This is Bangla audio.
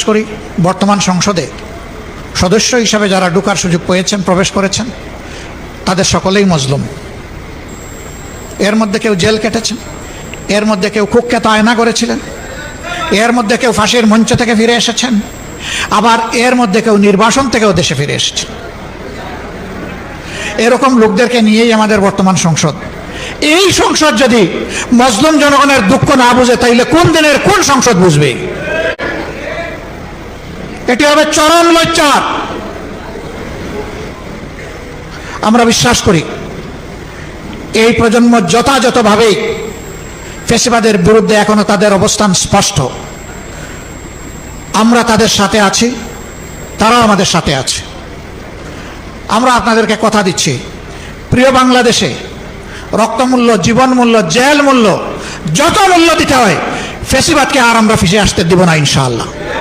করি বর্তমান সংসদে সদস্য হিসাবে যারা ঢোকার সুযোগ পেয়েছেন, প্রবেশ করেছেন, তাদের সকলেই মজলুম। এর মধ্যে কেউ জেল কেটেছেন, এর মধ্যে কেউ কুখ্যাত আয়না করেছিলেন, এর মধ্যে কেউ ফাঁসির মঞ্চ থেকে ফিরে এসেছেন, আবার এর মধ্যে কেউ নির্বাসন থেকেও দেশে ফিরে এসেছেন। এরকম লোকদেরকে নিয়েই আমাদের বর্তমান সংসদ। এই সংসদ যদি মজলুম জনগণের দুঃখ না বুঝে, তাইলে কোন দিনের কোন সংসদ বুঝবে? এটি হবে চরম লজ্জার। আমরা বিশ্বাস করি এই প্রজন্ম যথাযথভাবে ফ্যাসিবাদের বিরুদ্ধে এখনো তাদের অবস্থান স্পষ্ট। আমরা তাদের সাথে আছি, তারাও আমাদের সাথে আছে। আমরা আপনাদেরকে কথা দিচ্ছি, প্রিয় বাংলাদেশে রক্তমূল্য, জীবন মূল্য, জেল মূল্য, যত মূল্য দিতে হয়, ফ্যাসিবাদকে আর আমরা ফিরে আসতে দিব না ইনশাআল্লাহ।